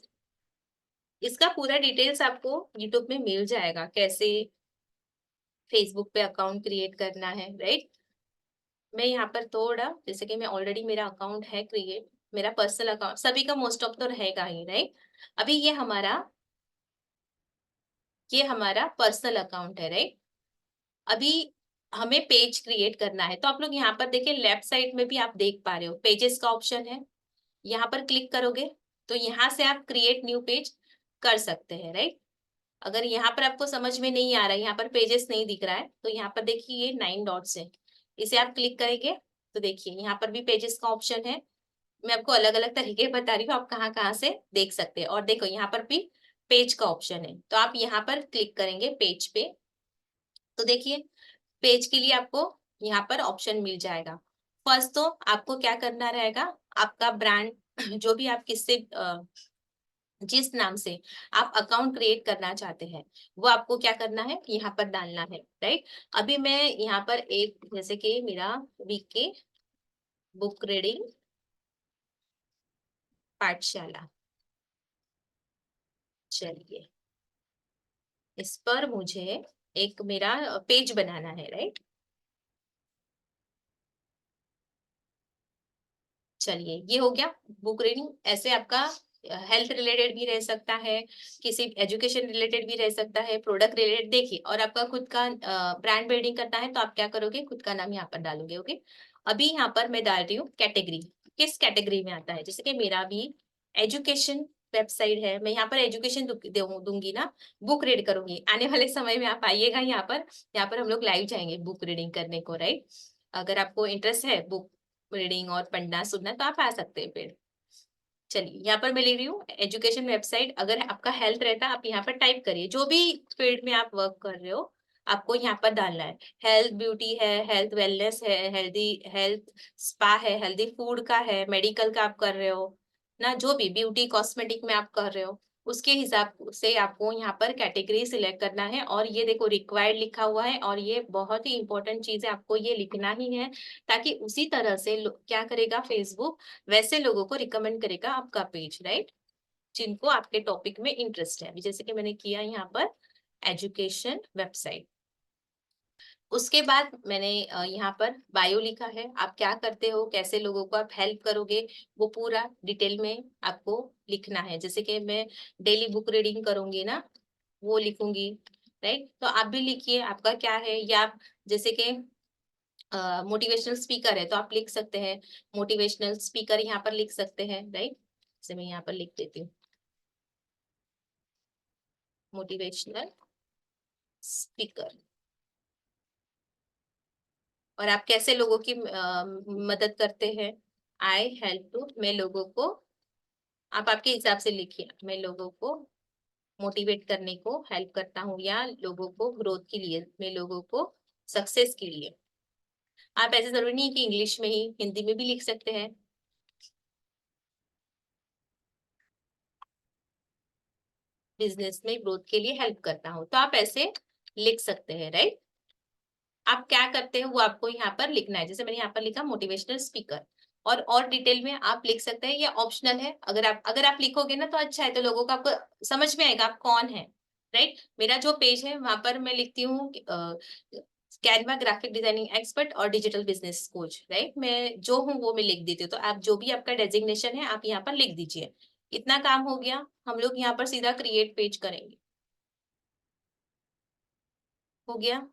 इसका पूरा डिटेल्स आपको यूट्यूब में मिल जाएगा, कैसे फेसबुक पे अकाउंट क्रिएट करना है, राइट? मैं यहाँ पर थोड़ा जैसे कि मैं ऑलरेडी मेरा अकाउंट है क्रिएट, मेरा पर्सनल अकाउंट सभी का मोस्ट ऑफ तो रहेगा ही, राइट? अभी ये हमारा पर्सनल अकाउंट है, राइट? अभी हमें पेज क्रिएट करना है, तो आप लोग यहाँ पर देखिए लेफ्ट साइड में भी आप देख पा रहे हो, पेजेस का ऑप्शन है। यहाँ पर क्लिक करोगे, तो यहाँ से आप क्रिएट न्यू पेज कर सकते हैं, राइट? अगर यहाँ पर आपको समझ में नहीं आ रहा है, यहाँ पर पेजेस नहीं दिख रहा है, तो यहाँ पर देखिए ये 9 डॉट्स हैं। इसे आप क्लिक करेंगे, तो देखिए यहाँ पर भी पेजेस का ऑप्शन है। मैं आपको अलग-अलग तरीके बता रही हूँ, आप कहाँ-कहाँ से देख सकते हैं, और देखो यहाँ पर भी पेज का ऑप्शन है। तो आप यहाँ पर क्लिक करेंगे पेज पे, तो देखिए पेज के लिए आपको यहाँ पर ऑप्शन मिल जाएगा। फर्स्ट तो आपको क्या करना रहेगा, आपका ब्रांड जो भी आप किससे जिस नाम से आप अकाउंट क्रिएट करना चाहते हैं, वो आपको क्या करना है, यहाँ पर डालना है, राइट। अभी मैं यहाँ पर एक, जैसे कि मेरा वीके बुक रीडिंग पाठशाला, चलिए इस पर मुझे एक मेरा पेज बनाना है, राइट। चलिए ये हो गया बुक रीडिंग। ऐसे आपका हेल्थ रिलेटेड भी रह सकता है, किसी एजुकेशन रिलेटेड भी रह सकता है, प्रोडक्ट रिलेटेड, देखिए। और आपका खुद का ब्रांड बिल्डिंग करना है तो आप क्या करोगे, खुद का नाम यहाँ पर डालोगे, ओके। अभी यहाँ पर मैं डाल रही हूँ कैटेगरी, किस कैटेगरी में आता है, जैसे कि मेरा भी एजुकेशन वेबसाइट है, मैं यहाँ पर एजुकेशन दूंगी ना, बुक रीड करूंगी। आने वाले समय में आप आइएगा यहाँ पर हम लोग लाइव जाएंगे बुक रीडिंग करने को, राइट। अगर आपको इंटरेस्ट है बुक रीडिंग और पढ़ना सुनना तो आप आ सकते हैं फिर। चलिए यहाँ पर मैं ले रही हूँ एजुकेशन वेबसाइट। अगर आपका हेल्थ रहता है आप यहाँ पर टाइप करिए, जो भी फील्ड में आप वर्क कर रहे हो आपको यहाँ पर डालना है। हेल्थ ब्यूटी है, हेल्थ वेलनेस है, हेल्दी हेल्थ स्पा है, हेल्दी फूड का है, मेडिकल का आप कर रहे हो ना, जो भी ब्यूटी कॉस्मेटिक में आप कर रहे हो उसके हिसाब से आपको यहाँ पर कैटेगरी सिलेक्ट करना है। और ये देखो रिक्वायर्ड लिखा हुआ है, और ये बहुत ही इंपॉर्टेंट चीज है, आपको ये लिखना ही है, ताकि उसी तरह से क्या करेगा फेसबुक, वैसे लोगों को रिकमेंड करेगा आपका पेज, राइट, जिनको आपके टॉपिक में इंटरेस्ट है। अभी जैसे कि मैंने किया यहाँ पर एजुकेशन वेबसाइट। उसके बाद मैंने यहाँ पर बायो लिखा है, आप क्या करते हो, कैसे लोगों को आप हेल्प करोगे, वो पूरा डिटेल में आपको लिखना है। जैसे कि मैं डेली बुक रीडिंग करूंगी ना, वो लिखूंगी, राइट। तो आप भी लिखिए आपका क्या है, या आप जैसे कि मोटिवेशनल स्पीकर है तो आप लिख सकते हैं मोटिवेशनल स्पीकर, यहाँ पर लिख सकते हैं, राइट। जैसे मैं यहाँ पर लिख देती हूँ मोटिवेशनल स्पीकर। और आप कैसे लोगों की मदद करते हैं, आई हेल्प टू, मैं लोगों को, आप आपके हिसाब से लिखिए, मैं लोगों को मोटिवेट करने को हेल्प करता हूँ, या लोगों को ग्रोथ के लिए, मैं लोगों को सक्सेस के लिए। आप ऐसे जरूरी नहीं कि इंग्लिश में ही, हिंदी में भी लिख सकते हैं, बिजनेस में ग्रोथ के लिए हेल्प करता हूँ, तो आप ऐसे लिख सकते हैं, राइट। आप क्या करते हैं वो आपको यहाँ पर लिखना है। जैसे मैंने यहाँ पर लिखा मोटिवेशनल स्पीकर, और डिटेल में आप लिख सकते हैं, ये ऑप्शनल है। अगर आप लिखोगे ना तो अच्छा है, तो लोगों को आपको समझ में आएगा आप कौन है, राइट। मेरा जो पेज है वहां पर मैं लिखती हूँ कैनवा ग्राफिक डिजाइनिंग एक्सपर्ट और डिजिटल बिजनेस कोच, राइट। मैं जो हूँ वो मैं लिख देती हूँ, तो आप जो भी आपका डेजिग्नेशन है आप यहाँ पर लिख दीजिए। इतना काम हो गया, हम लोग यहाँ पर सीधा क्रिएट पेज करेंगे, हो गया।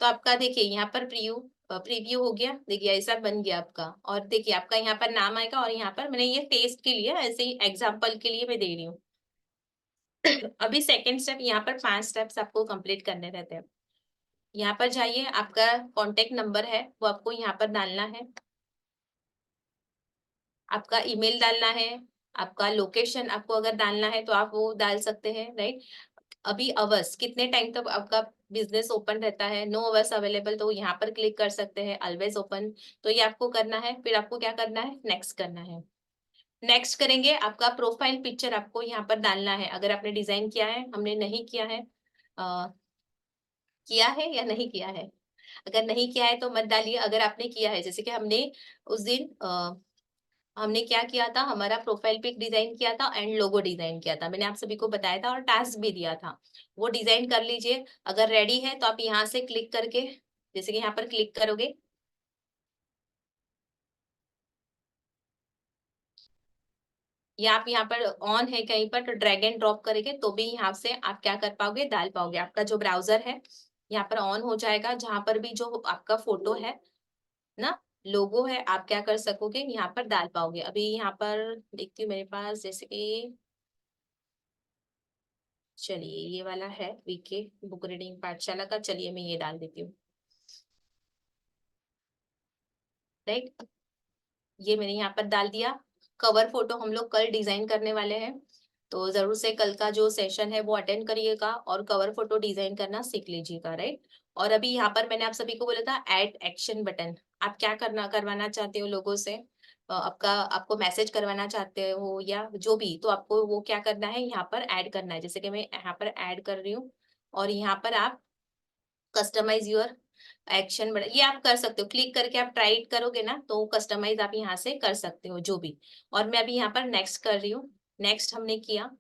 तो आपका देखिए यहाँ पर प्रीव्यू हो गया, देखिए ऐसा बन गया आपका। और देखिए आपका यहाँ पर नाम आएगा, और यहाँ पर मैंने ये टेस्ट के लिए, ऐसे ही एग्जाम्पल के लिए मैं दे रही हूँ। अभी सेकेंड स्टेप, यहाँ पर 5 स्टेप्स आपको कंप्लीट करने रहते हैं। यहाँ पर जाइए, आपका कॉन्टेक्ट नंबर है वो आपको यहाँ पर डालना है, आपका ईमेल डालना है, आपका लोकेशन आपको अगर डालना है तो आप वो डाल सकते हैं, राइट। अभी अवर्स, कितने टाइम तक आपका बिजनेस ओपन रहता है, नो अवर्स अवेलेबल, तो यहाँ पर क्लिक कर सकते हैं ऑलवेज ओपन, तो ये आपको करना है। फिर आपको क्या करना है, नेक्स्ट करना है। नेक्स्ट करेंगे, आपका प्रोफाइल पिक्चर आपको यहाँ पर डालना है, अगर आपने डिजाइन किया है, हमने नहीं किया है, किया है या नहीं किया है। अगर नहीं किया है तो मत डालिए, अगर आपने किया है, जैसे कि हमने उस दिन हमने क्या किया था, हमारा प्रोफाइल पिक डिजाइन किया था एंड लोगो डिजाइन किया था, मैंने आप सभी को बताया था और टास्क भी दिया था, वो डिजाइन कर लीजिए। अगर रेडी है तो आप यहाँ से क्लिक करके, जैसे कि यहाँ पर क्लिक करोगे, या आप यहाँ पर ऑन है कहीं पर तो ड्रैग एंड ड्रॉप करेंगे तो भी यहाँ से आप क्या कर पाओगे, डाल पाओगे। आपका जो ब्राउजर है यहाँ पर ऑन हो जाएगा, जहां पर भी जो आपका फोटो है ना, लोगो है, आप क्या कर सकोगे, यहाँ पर डाल पाओगे। अभी यहाँ पर देखती हूँ मेरे पास, जैसे कि चलिए ये वाला है वीके बुक रीडिंग पाठशाला का, चलिए मैं ये डाल देती हूँ, राइट। ये मैंने यहाँ पर डाल दिया। कवर फोटो हम लोग कल डिजाइन करने वाले हैं, तो जरूर से कल का जो सेशन है वो अटेंड करिएगा और कवर फोटो डिजाइन करना सीख लीजिएगा, राइट। और अभी यहाँ पर मैंने आप सभी को बोला था ऐड एक्शन बटन। आप क्या करवाना चाहते हो लोगों से, आपको मैसेज करवाना चाहते हो या जो भी, तो आपको वो क्या करना है, यहाँ पर ऐड करना है। जैसे कि मैं यहाँ पर ऐड कर रही हूँ और यहाँ पर आप कस्टमाइज योर एक्शन बटन, ये आप कर सकते हो। क्लिक करके आप ट्राई इट करोगे ना, तो कस्टमाइज आप यहाँ से कर सकते हो जो भी। और मैं अभी यहाँ पर नेक्स्ट कर रही हूँ। नेक्स्ट हमने किया,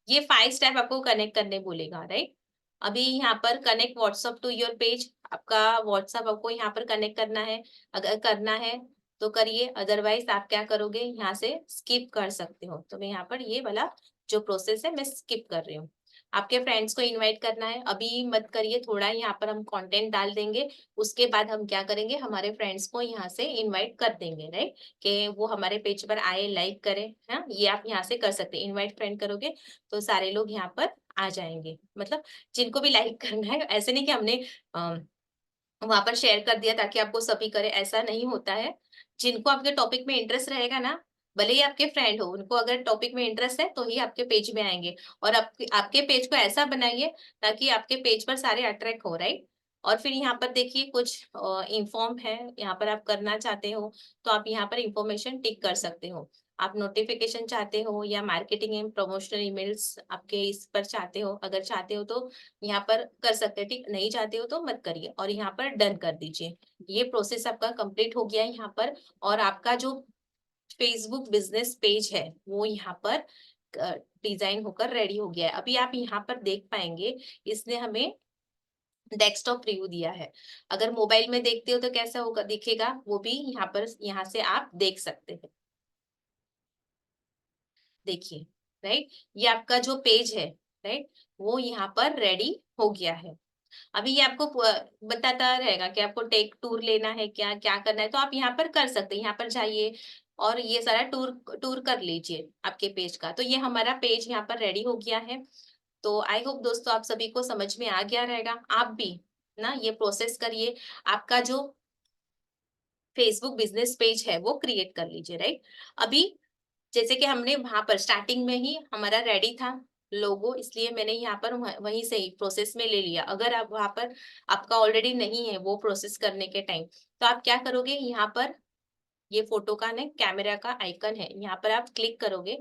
ये 5 स्टेप आपको कनेक्ट करने बोलेगा, राइट। अभी यहाँ पर connect WhatsApp to your page, आपका व्हाट्सअप आपको यहाँ पर कनेक्ट करना है। अगर करना है तो करिए, अदरवाइज आप क्या करोगे, यहाँ से स्किप कर सकते हो। तो मैं यहाँ पर ये वाला जो प्रोसेस है मैं स्किप कर रही हूँ। आपके फ्रेंड्स को इनवाइट करना है, अभी मत करिए, थोड़ा यहाँ पर हम कंटेंट डाल देंगे, उसके बाद हम क्या करेंगे, हमारे फ्रेंड्स को यहाँ से इनवाइट कर देंगे, राइट, कि वो हमारे पेज पर आए, लाइक करें। हाँ, ये आप यहाँ से कर सकते हैं। इनवाइट फ्रेंड करोगे तो सारे लोग यहाँ पर आ जाएंगे, मतलब जिनको भी लाइक करना है। ऐसे नहीं कि हमने वहां पर शेयर कर दिया ताकि आपको सभी करे, ऐसा नहीं होता है। जिनको आपके टॉपिक में इंटरेस्ट रहेगा ना, भले ही आपके फ्रेंड हो, उनको अगर टॉपिक में इंटरेस्ट है तो ही आपके पेज में आएंगे। और आपके पेज को ऐसा बनाइए ताकि आपके पेज पर सारे अट्रैक्ट हो, राइट। और फिर यहाँ पर देखिए कुछ इन्फॉर्म है, यहाँ पर आप करना चाहते हो तो आप यहाँ पर इंफॉर्मेशन टिक कर सकते हो। आप नोटिफिकेशन चाहते हो या मार्केटिंग एंड प्रमोशनल ईमेल्स आपके इस पर चाहते हो, अगर चाहते हो तो यहाँ पर कर सकते हैं, ठीक। नहीं चाहते हो तो मत करिए और यहाँ पर डन कर दीजिए। ये प्रोसेस आपका कंप्लीट हो गया है यहाँ पर। और आपका जो फेसबुक बिजनेस पेज है वो यहाँ पर डिजाइन होकर रेडी हो गया है। अभी आप यहाँ पर देख पाएंगे, इसने हमें डेस्कटॉप रिव्यू दिया है। अगर मोबाइल में देखते हो तो कैसा होगा, दिखेगा वो भी यहाँ पर, यहाँ से आप देख सकते हैं। देखिए, राइट, ये आपका जो पेज है, राइट, वो यहाँ पर रेडी हो गया है। अभी ये आपको बताता रहेगा कि आपको टेक टूर लेना है, क्या क्या करना है, तो आप यहाँ पर कर सकते हैं। यहाँ पर जाइए और ये सारा टूर टूर कर लीजिए आपके पेज का। तो ये हमारा पेज यहाँ पर रेडी हो गया है। तो आई होप दोस्तों आप सभी को समझ में आ गया रहेगा। आप भी ना ये प्रोसेस करिए, आपका जो फेसबुक बिजनेस पेज है वो क्रिएट कर लीजिए, राइट। अभी जैसे कि हमने वहां पर स्टार्टिंग में ही हमारा रेडी था लोगो, इसलिए मैंने यहाँ पर वहीं से ही प्रोसेस में ले लिया। अगर आप वहां पर आपका ऑलरेडी नहीं है वो प्रोसेस करने के टाइम, तो आप क्या करोगे, यहाँ पर ये फोटो का ना कैमरा का आइकन है, यहाँ पर आप क्लिक करोगे।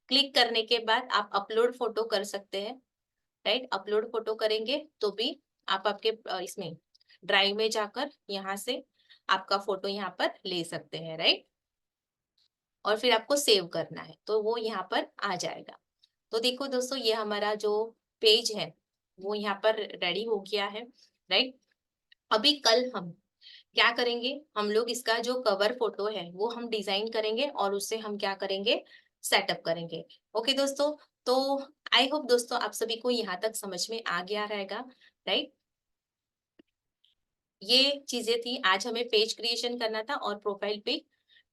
क्लिक करने के बाद आप अपलोड फोटो कर सकते हैं, राइट। अपलोड फोटो करेंगे तो भी आप आपके इसमें ड्राइव में जाकर यहाँ से आपका फोटो यहाँ पर ले सकते हैं, राइट। और फिर आपको सेव करना है तो वो यहाँ पर आ जाएगा। तो देखो दोस्तों, ये हमारा जो पेज है वो यहाँ पर रेडी हो गया है, राइट। अभी कल हम क्या करेंगे, हम लोग इसका जो कवर फोटो है वो हम डिजाइन करेंगे और उससे हम क्या करेंगे, सेटअप करेंगे। ओके दोस्तों, तो आई होप दोस्तों आप सभी को यहाँ तक समझ में आ गया रहेगा, राइट। ये चीजें थी, आज हमें पेज क्रिएशन करना था और प्रोफाइल पे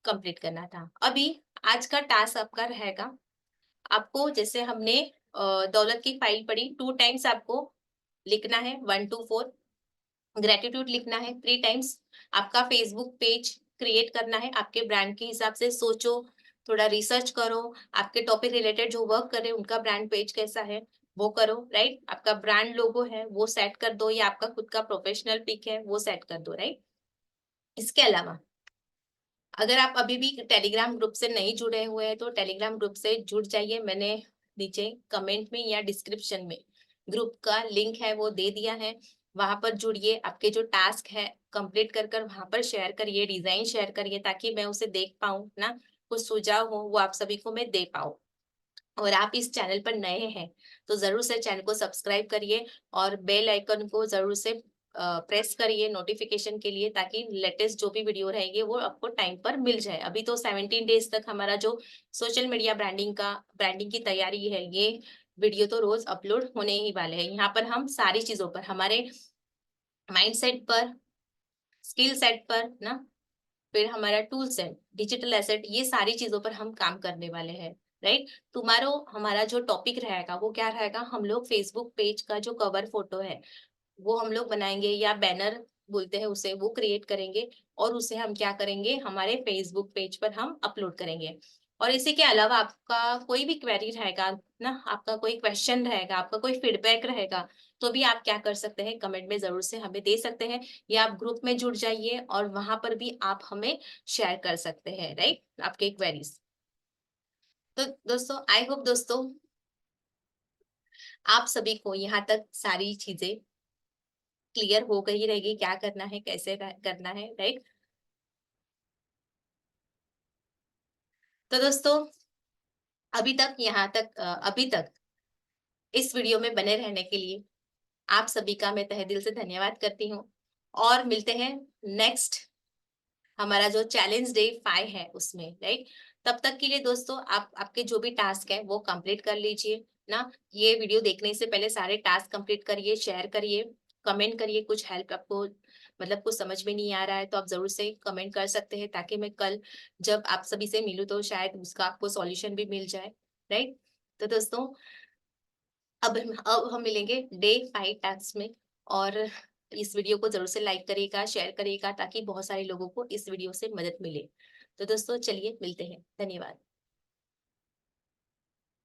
कंप्लीट करना था। अभी आज का टास्क आपका रहेगा, आपको जैसे हमने दौलत की फाइल पढ़ी, 2 टाइम्स आपको लिखना है, 1 to 4। ग्रेटिट्यूड लिखना है 3 टाइम्स। आपका फेसबुक पेज क्रिएट करना है, आपके ब्रांड के हिसाब से सोचो, थोड़ा रिसर्च करो, आपके टॉपिक रिलेटेड जो वर्क करे उनका ब्रांड पेज कैसा है वो करो, राइट। आपका ब्रांड लोगो है वो सेट कर दो, या आपका खुद का प्रोफेशनल पिक है वो सेट कर दो, राइट। इसके अलावा अगर आप अभी भी टेलीग्राम ग्रुप से नहीं जुड़े हुए हैं तो टेलीग्राम ग्रुप से जुड़ जाइए। मैंने नीचे कमेंट में या डिस्क्रिप्शन में ग्रुप का लिंक है वो दे दिया है, वहां पर जुड़िए। आपके जो टास्क है कंप्लीट कर कर वहां पर शेयर करिए, डिजाइन शेयर करिए, ताकि मैं उसे देख पाऊँ ना, कुछ सुझाव हो वो आप सभी को मैं दे पाऊँ। और आप इस चैनल पर नए हैं तो जरूर से चैनल को सब्सक्राइब करिए और बेल आइकन को जरूर से प्रेस करिए नोटिफिकेशन के लिए, ताकि लेटेस्ट जो भी वीडियो रहेगी वो आपको टाइम पर मिल जाए। अभी तो 17 डेज तक हमारा जो सोशल मीडिया ब्रांडिंग की तैयारी है, ये वीडियो तो रोज अपलोड होने ही वाले हैं। यहाँ पर हम सारी चीजों पर, हमारे माइंडसेट पर, स्किल सेट पर ना, फिर हमारा टूल सेट, डिजिटल एसेट, ये सारी चीजों पर हम काम करने वाले हैं, राइट। टुमारो हमारा जो टॉपिक रहेगा वो क्या रहेगा, हम लोग फेसबुक पेज का जो कवर फोटो है वो हम लोग बनाएंगे, या बैनर बोलते हैं उसे, वो क्रिएट करेंगे और उसे हम क्या करेंगे, हमारे फेसबुक पेज पर हम अपलोड करेंगे। और इसी के अलावा आपका कोई भी क्वेरी रहेगा ना, आपका कोई क्वेश्चन रहेगा, आपका कोई फीडबैक रहेगा, तो भी आप क्या कर सकते हैं, कमेंट में ज़रूर से हमें दे सकते हैं, या आप ग्रुप में जुड़ जाइए और वहाँ पर भी आप हमें शेयर कर सकते हैं, राइट? आपके क्वेरीज़। तो दोस्तों, आई होप दोस्तों आप सभी को यहाँ तक सारी चीज़ें क्लियर हो गई रहेगी, क्या करना है, कैसे करना है, राइट? तो दोस्तों, अभी तक इस वीडियो में बने रहने के लिए आप सभी का मैं तहे दिल से धन्यवाद करती हूँ, और मिलते हैं नेक्स्ट हमारा जो चैलेंज डे 5 है उसमें, राइट? तब तक के लिए दोस्तों, आप आपके जो भी टास्क है वो कंप्लीट कर लीजिए ना। ये वीडियो देखने से पहले सारे टास्क कंप्लीट करिए, शेयर करिए, कमेंट करिए। कुछ हेल्प आपको मतलब कुछ समझ में नहीं आ रहा है तो आप जरूर से कमेंट कर सकते हैं, ताकि मैं कल जब आप सभी से मिलूं तो शायद उसका आपको सॉल्यूशन भी मिल जाए, राइट? तो दोस्तों, अब हम मिलेंगे डे 5 टास्क में, और इस वीडियो को ज़रूर से लाइक करिएगा, शेयर करिएगा, ताकि बहुत सारे लोगों को इस वीडियो से मदद मिले। तो दोस्तों, चलिए मिलते हैं। धन्यवाद।